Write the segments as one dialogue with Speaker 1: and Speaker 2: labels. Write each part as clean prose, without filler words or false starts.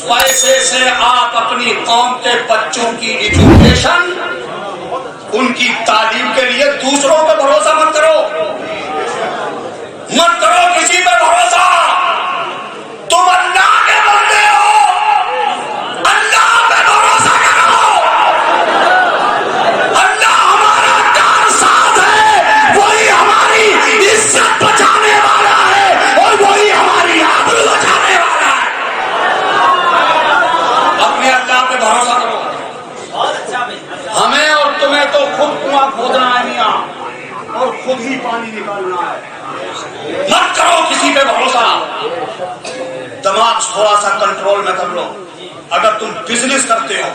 Speaker 1: پیسے سے آپ اپنی قوم کے بچوں کی ایجوکیشن، ان کی تعلیم کے لیے دوسروں پہ بھروسہ مت کرو، مت کرو کسی پہ بھروسہ. تم اللہ کے بندے ہو، اللہ پہ بھروسہ کرو. اللہ ہمارا کارساز ہے، وہی ہماری عزت بچانے والا ہے اور وہی ہماری آبرو بچانے والا ہے. اپنے اللہ پہ بھروسہ کرو. ہمیں اور تمہیں تو خود کنواں کھودنا ہے میاں، اور خود ہی پانی نکالنا ہے. مت کرو کسی پہ بھروسہ. دماغ تھوڑا سا کنٹرول میں کر لو. اگر تم بزنس کرتے ہو،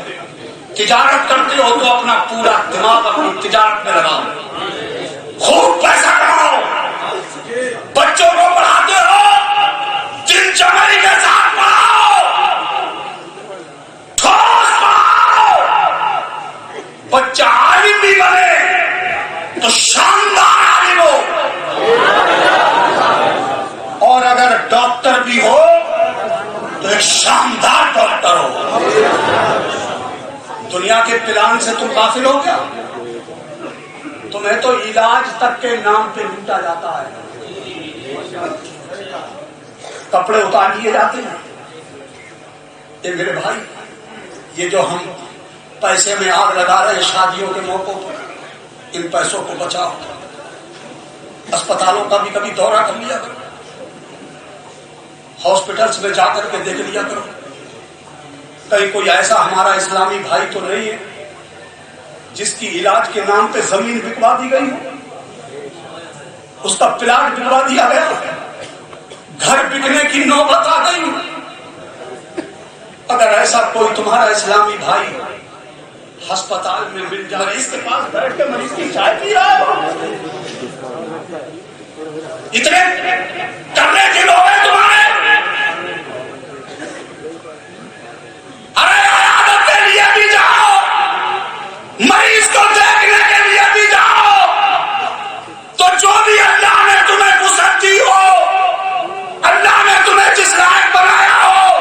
Speaker 1: تجارت کرتے ہو، تو اپنا پورا دماغ اپنی تجارت میں لگاؤ، خوب پیسہ کماؤ. بچوں کو پڑھاتے ہو، دن چمری کے ساتھ پڑھاؤ، ٹھوس پڑھاؤ. بچہ عالم بھی بنے تو شاندار عالم ہو، اور اگر ڈاکٹر بھی ہو تو ایک شاندار ڈاکٹر ہو. دنیا کے پلان سے تم غافل ہو گیا. تمہیں تو علاج تک کے نام پہ لوٹا جاتا ہے، کپڑے اتار لیے جاتے ہیں. یہ میرے بھائی، یہ جو ہم پیسے میں آگ لگا رہے ہیں شادیوں کے موقعوں پر، ان پیسوں کو بچاؤ. اسپتالوں کا بھی کبھی دورہ کر لیا کرو، ہاسپٹلس میں جا کر کے دیکھ لیا کرو. کہیں کوئی ایسا ہمارا اسلامی بھائی تو نہیں ہے جس کی علاج کے نام پہ زمین بکوا دی گئی ہو، اس کا پلاٹ بکوا دیا گیا، گھر بکنے کی نوبت آ گئی. اگر ایسا کوئی تمہارا اسلامی بھائی ہسپتال میں مل جائے، مریض کے پاس بیٹھ کے مریض کی چائے پی رہا ہو، اتنے کرنے کے لوگ ہیں تمہارے. ارے عیادت کے لیے بھی جاؤ، مریض کو دیکھنے کے لیے بھی جاؤ. تو جو بھی اللہ نے تمہیں وسعت دی ہو، اللہ نے تمہیں جس لائق بنایا ہو،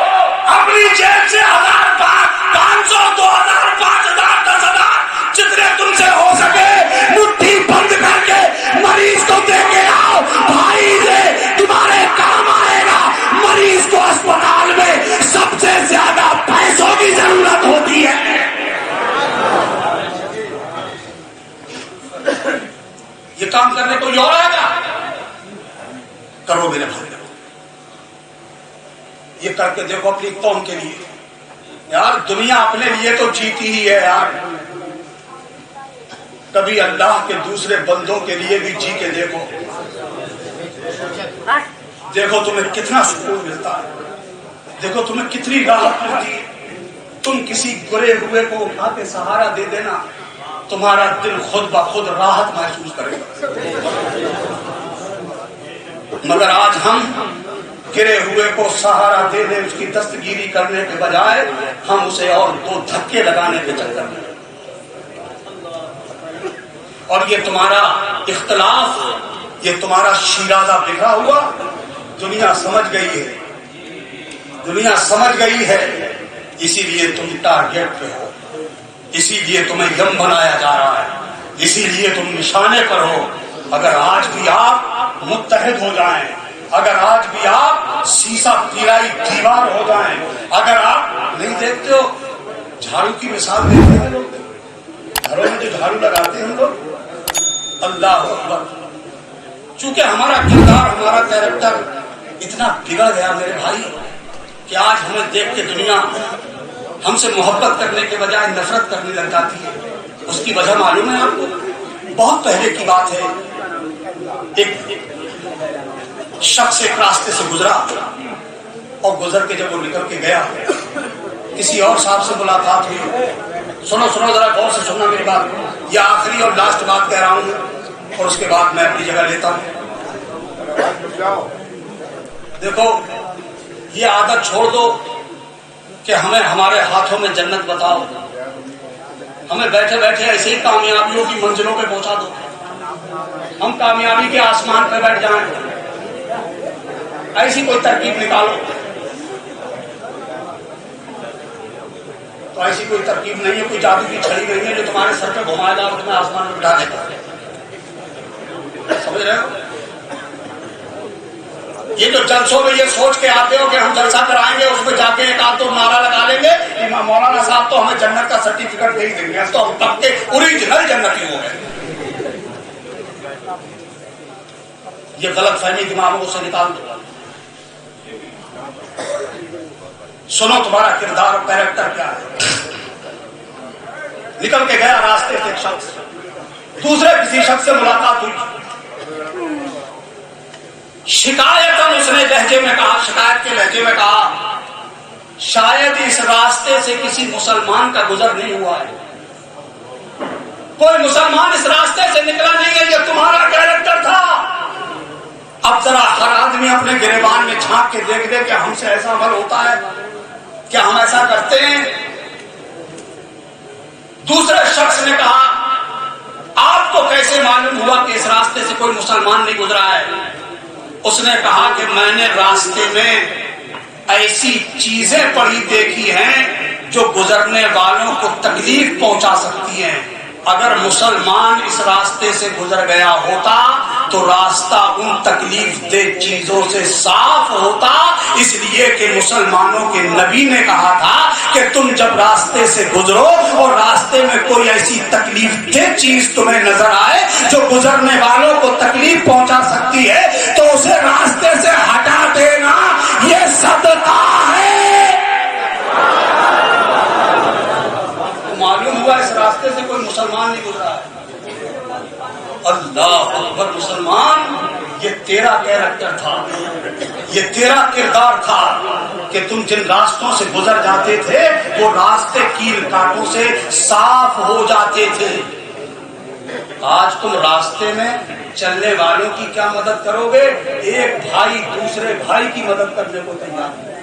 Speaker 1: اپنی جیب سے 1000 500 2000 5000 10,000 جتنے تم سے ہو سکے مٹھی بند کر کے مریض کو دے کے آؤ. بھائی سے تمہارے کام آئے گا. مریض کو اسپتال میں سب سے زیادہ پیسوں کی ضرورت ہوتی ہے. یہ کام کرنے کوئی اور آئے گا؟ کرو میرے بھائی، یہ کر کے دیکھو اپنی قوم کے لیے. یار دنیا اپنے لیے تو جیتی ہی ہے یار، کبھی اللہ کے دوسرے بندوں کے لیے بھی جی کے دیکھو. دیکھو تمہیں کتنا سکون ملتا ہے، دیکھو تمہیں کتنی راحت ملتی ہے. تم کسی گرے ہوئے کو اٹھا کے سہارا دے دینا، تمہارا دل خود بخود راحت محسوس کرے گا. مگر آج ہم گرے ہوئے کو سہارا دینے، اس کی دستگیری کرنے کے بجائے ہم اسے اور 2 دھکے لگانے کے چکر میں. اور یہ تمہارا اختلاف، یہ تمہارا شیرازہ بکھرا ہوا، دنیا سمجھ گئی ہے، دنیا سمجھ گئی ہے. اسی لیے تم ٹارگیٹ پہ ہو، اسی لیے تمہیں یم بنایا جا رہا ہے، اسی لیے تم نشانے پر ہو. اگر آج بھی آپ متحد ہو جائیں، اگر آج بھی آپ سیسا پیرائی دیوار ہو جائیں، اگر آپ نہیں دیکھتے ہو جھاڑو کی مثال دیتے ہیں لوگ، گھروں میں جو جھاڑو لگاتے ہیں لوگ، اللہ اکبر. چونکہ ہمارا کردار، ہمارا کیریکٹر اتنا بگڑ گیا میرے بھائی کہ آج ہمیں دیکھ کے دنیا ہم سے محبت کرنے کے بجائے نفرت کرنے لگ جاتی ہے. اس کی وجہ معلوم ہے آپ کو؟ بہت پہلے کی بات ہے، ایک شخص ایک راستے سے گزرا، اور گزر کے جب وہ نکل کے گیا کسی اور صاحب سے ملاقات ہوئی. سنو ذرا غور سے سننا میری بات، یہ آخری اور لاسٹ بات کہہ رہا ہوں اور اس کے بعد میں اپنی جگہ لیتا ہوں. دیکھو یہ عادت چھوڑ دو کہ ہمیں ہمارے ہاتھوں میں جنت بتاؤ، ہمیں بیٹھے بیٹھے ایسے ہی کامیابیوں کی منزلوں پہ پہنچا دو، ہم کامیابی کے آسمان پہ بیٹھ جائیں. ایسی کوئی ترکیب نکالو. تو ایسی کوئی ترکیب نہیں ہے, کوئی جادو کی چھڑی نہیں ہے جو تمہارے سر پہ گھمائے گا اور تمہیں آسمان میں بٹھا دے گا. سمجھ رہے ہو؟ یہ جو جلسوں میں یہ سوچ کے آتے ہو کہ ہم جلسہ کرائیں گے, اس میں جا کے ایک آدھ تو نعرہ لگا لیں گے مولانا صاحب تو ہمیں جنت کا سرٹیفکیٹ دے ہی دیں گے, تو ہم تب کے اوریجنل جنتی ہو گئے. یہ غلط فہمی دماغوں سے نکال دو. سنو تمہارا کردار اور کیریکٹر کیا ہے. نکل کے گیا راستے سے ایک شخص, دوسرے کسی شخص سے ملاقات ہوئی, شکایتاً اس نے لہجے میں کہا, شکایت کے لہجے میں کہا, شاید اس راستے سے کسی مسلمان کا گزر نہیں ہوا ہے, کوئی مسلمان اس راستے سے نکلا نہیں ہے, یہ تمہارا کیریکٹر تھا. اب ذرا ہر آدمی اپنے گریبان میں جھانک کے دیکھ دے کہ ہم سے ایسا عمل ہوتا ہے, کیا ہم ایسا کرتے ہیں. دوسرے شخص نے کہا, آپ کو کیسے معلوم ہوا کہ اس راستے سے کوئی مسلمان نہیں گزرا ہے. اس نے کہا کہ میں نے راستے میں ایسی چیزیں پڑھی دیکھی ہیں جو گزرنے والوں کو تکلیف پہنچا سکتی ہیں. اگر مسلمان اس راستے سے گزر گیا ہوتا تو راستہ ان تکلیف دہ چیزوں سے صاف ہوتا, اس لیے کہ مسلمانوں کے نبی نے کہا تھا کہ تم جب راستے سے گزرو اور راستے میں کوئی ایسی تکلیف دہ چیز تمہیں نظر آئے جو گزرنے والوں کو تکلیف پہنچا سکتی ہے تو اسے راستے سے ہٹا دینا, یہ صدقہ ہے. معلوم ہوا اس راستے سے کوئی مسلمان نہیں گزرا ہے. اللہ اکبر. مسلمان, یہ تیرا کیریکٹر تھا, یہ تیرا کردار تھا کہ تم جن راستوں سے گزر جاتے تھے وہ راستے کیل کانٹوں سے صاف ہو جاتے تھے. آج تم راستے میں چلنے والوں کی کیا مدد کرو گے؟ ایک بھائی دوسرے بھائی کی مدد کرنے کو تیار ہے.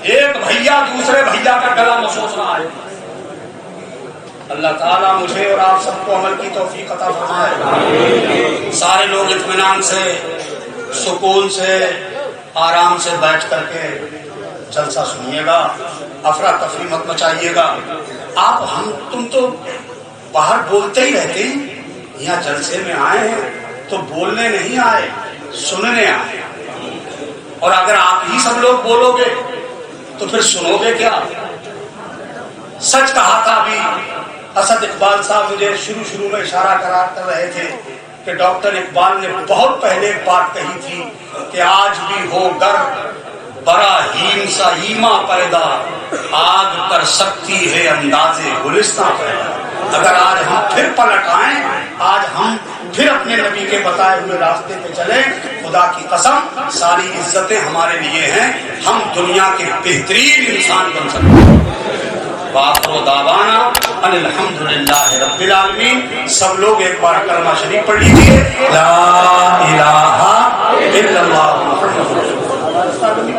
Speaker 1: ایک بھیا دوسرے بھیا کا گلا محسوس رہا ہے. اللہ تعالیٰ مجھے اور آپ سب کو عمل کی توفیق عطا فرمائے. سارے لوگ اطمینان سے, سکون سے, آرام سے بیٹھ کر کے جلسہ سنیے گا, افراتفری مت مچائیے گا. آپ تم تو باہر بولتے ہی رہتے ہیں, یہاں جلسے میں آئے ہیں تو بولنے نہیں آئے, سننے آئے. اور اگر آپ ہی سب لوگ بولو گے تو پھر سنو گے کیا؟ سچ کہا تھا ابھی اسد اقبال صاحب, مجھے شروع میں اشارہ کر رہے تھے کہ ڈاکٹر اقبال نے بہت پہلے ایک بات کہی تھی کہ آج بھی ہو گر براہیم سا ایما پیدا, آگ کر سکتی ہے اندازے گلستان پیدا. اگر آج ہم پھر پلٹ آئیں, آج ہم پھر اپنے نبی کے بتائے ہوئے راستے پہ چلیں, خدا کی قسم ساری عزتیں ہمارے لیے ہیں, ہم دنیا کے بہترین انسان بن سکتے ہیں. وآخر دعوانا ان الحمدللہ رب العالمین. سب لوگ ایک بار کلمہ شریف پڑھ لیجیے, لا الہ الا اللہ محمد رسول اللہ.